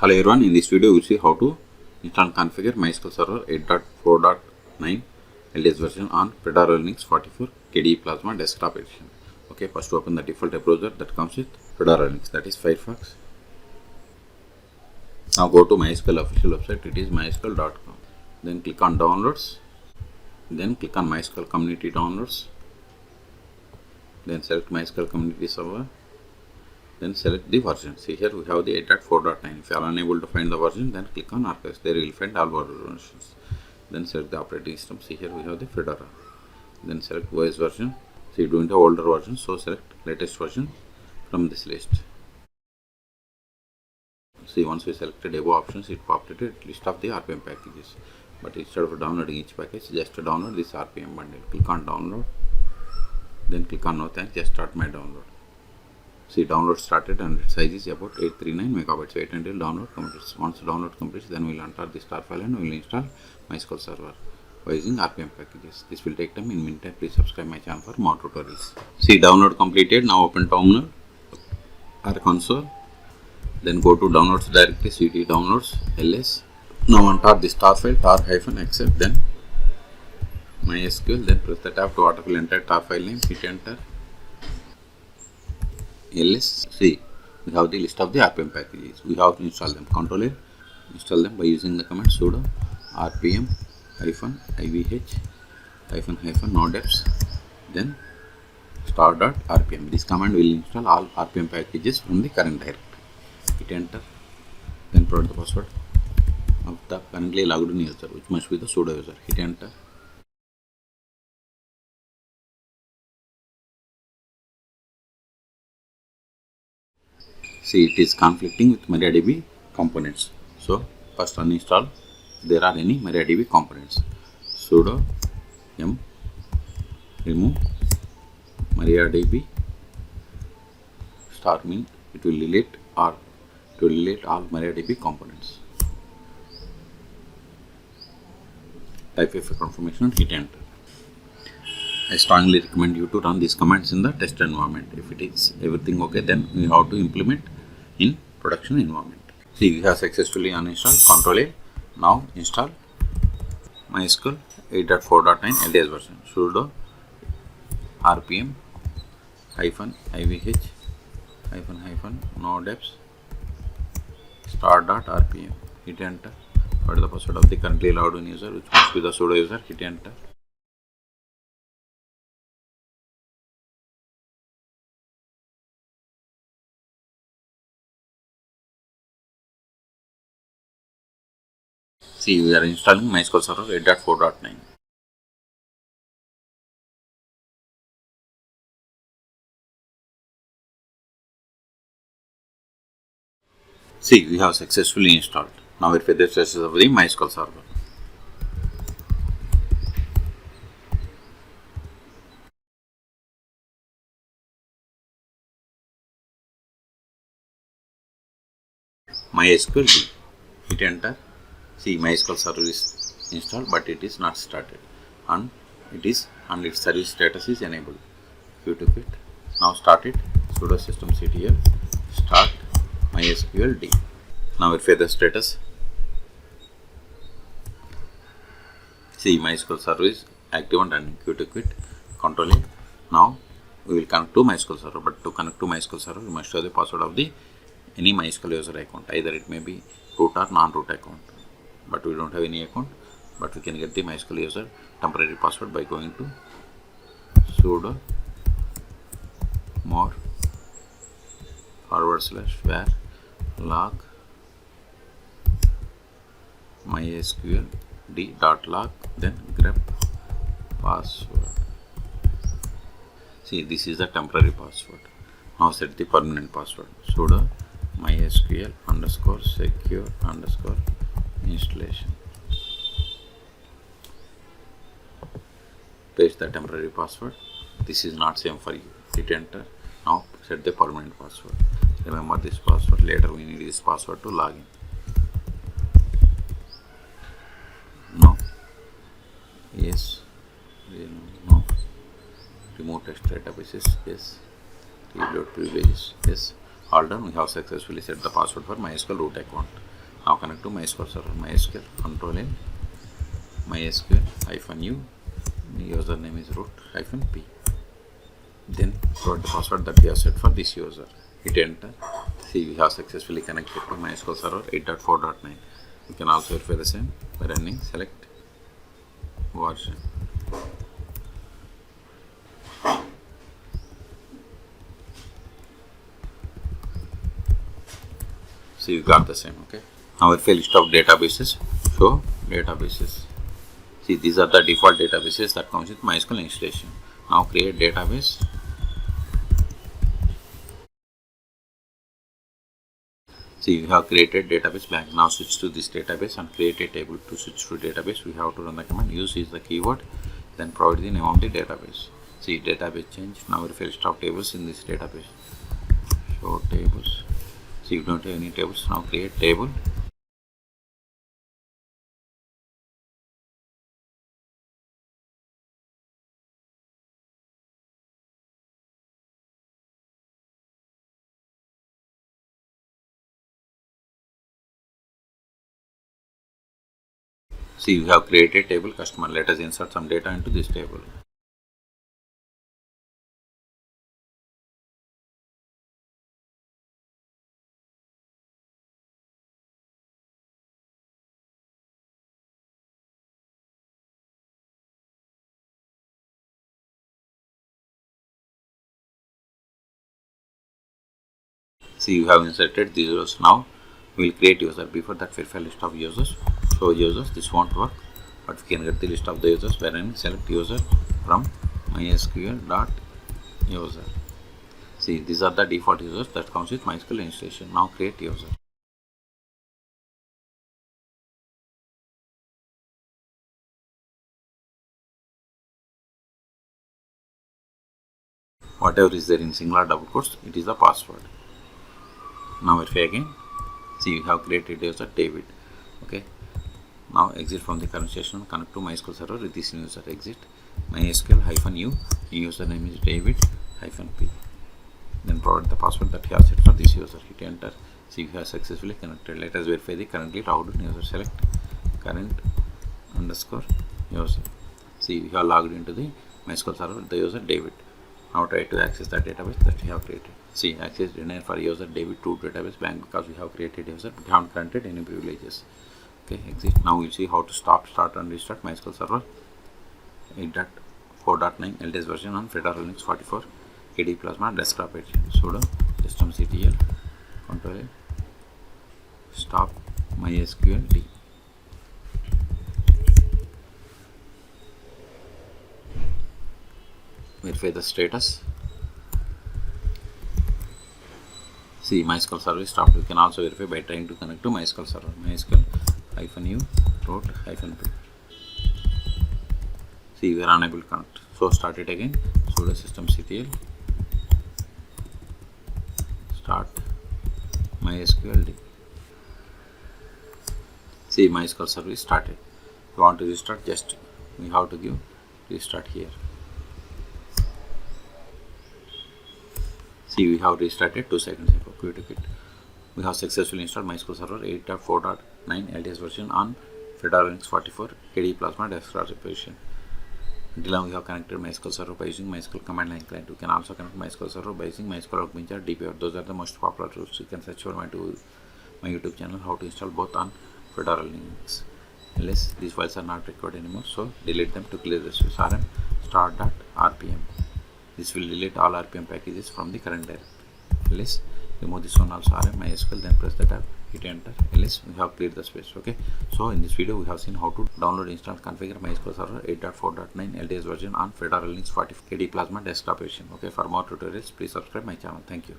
Hello everyone, in this video we will see how to install and configure MySQL Server 8.4.9 LTS version on Fedora Linux 44 KDE Plasma Desktop edition. Okay, first open the default browser that comes with Fedora Linux, that is Firefox. Now go to MySQL official website, it is mysql.com. Then click on downloads, then click on MySQL community downloads, then select MySQL community server. Then select the version. See here we have the 8.4.9. If you are unable to find the version, then click on archives. There you will find all versions. Then select the operating system. See here we have the Fedora. Then select OS version. See, you don't have older version, so select latest version from this list. See, once we selected above options, it populated a list of the RPM packages. But instead of downloading each package, just download this RPM bundle. Click on download. Then click on no thanks, just start my download. See, download started and its size is about 839 megabytes. Wait until download completes. Once download completes, then we will enter the star file and we will install MySQL Server by using RPM packages. This will take time. In meantime, please subscribe my channel for more tutorials. See, download completed. Now open terminal or console. Then go to downloads directly, cd downloads ls. Now enter the star file tar-accept, then MySQL, then press the tab to autofill entire tar file name, hit enter. ls. See, we have the list of the RPM packages. We have to install them. Control A, install them by using the command sudo rpm -ivh -nodeps, then star.rpm. This command will install all RPM packages from the current directory. Hit enter, then provide the password of the currently logged in user, which must be the sudo user. Hit enter. See, it is conflicting with MariaDB components. So, first uninstall if there are any MariaDB components. Sudo m remove MariaDB star mean it will delete all MariaDB components. Type a confirmation and hit enter. I strongly recommend you to run these commands in the test environment. If it is everything okay, then we have to implement in production environment. See, we have successfully uninstalled. Control A. Now install MySQL 8.4.9 LTS version. Sudo rpm -ivh -nodeps star.rpm. Hit enter. What is the password of the currently logged in user, which must be the sudo user. Hit enter. See, we are installing MySQL Server 8.4.9. See, we have successfully installed. Now verify the status of the MySQL Server. MySQL D. Hit enter. See, MySQL Server is installed, but it is not started, and its service status is enabled. Q to quit. Now start it. Sudo systemctl start MySQL D. Now verify the status. See, MySQL Server is active and running. Q to quit. Control A. Now we will connect to MySQL Server, but to connect to MySQL Server, we must have the password of the any MySQL user account. Either it may be root or non-root account. But we don't have any account, but we can get the MySQL user temporary password by going to sudo more /var log MySQL d.log, then grep password. See, this is the temporary password. Now set the permanent password. Sudo MySQL _secure installation. Paste the temporary password. This is not same for you. Hit enter. Now set the permanent password. Remember this password. Later we need this password to log in. No. Yes. No. Remove test databases. Yes. Reload privileges. Yes. All done. We have successfully set the password for MySQL root account. Now connect to MySQL Server. MySQL control in MySQL -u. Username is root-p. Then provide the password that we have set for this user. Hit enter. See, we have successfully connected to MySQL Server 8.4.9. You can also verify the same by running select version. See, you got the same. Okay. Now verify list of databases. Show databases. See, these are the default databases that comes with MySQL installation. Now create database. See, we have created database blank. Now switch to this database and create a table. To switch to database, we have to run the command use is the keyword, then provide the name of the database. See, database change. Now verify list of tables in this database. Show tables. See, you don't have any tables. Now create table. See, we have created table customer. Let us insert some data into this table. See, you have inserted these rows. Now we will create user. Before that, verify list of users. Show users. This won't work, but we can get the list of the users by running select user from MySQL.user. See, these are the default users that comes with MySQL installation. Now create user. Whatever is there in singular double quotes, it is the password. Now verify again. See, we have created user David. Okay. Now exit from the current session. Connect to MySQL Server with this new user. Exit MySQL -u. Username is David-p. Then provide the password that you have set for this user. Hit enter. See, we have successfully connected. Let us verify the currently logged in user. Select current_user. See, we have logged into the MySQL Server with the user David. Now try to access the database that we have created. See, access denied for user David to database blank because we have created user but haven't granted any privileges. Okay, exit. Now we'll see how to stop, start and restart MySQL Server 8.4.9 LTS version on Fedora Linux 44 KDE Plasma Desktop edition. Sudo systemctl control stop MySQL D. Verify the status. See, MySQL Server is stopped. You can also verify by trying to connect to MySQL Server. MySQL -u root-p. See, we are unable to connect. So start it again. Sudo systemctl start MySQL D. See, MySQL Server is started. If you want to restart, just we have to give restart here. See, we have restarted 2 seconds ago. Quit. We have successfully installed MySQL Server 8.4.9 LTS version on Fedora Linux 44 KDE Plasma Desktop edition. Until now, we have connected MySQL Server by using MySQL command line client. You can also connect MySQL Server by using MySQL Workbench or DPR. Those are the most popular tools. You can search for my YouTube channel how to install both on Fedora Linux. Unless these files are not required anymore, so delete them to clear the space. rm start.rpm. This will delete all RPM packages from the current directory. Else, remove this one also rm MySQL, then press the tab, hit enter. Else, we have cleared the space. Okay. So in this video, we have seen how to download, install, configure MySQL Server 8.4.9 LTS version on Fedora Linux 40 KDE Plasma Desktop edition. Okay. For more tutorials, please subscribe my channel. Thank you.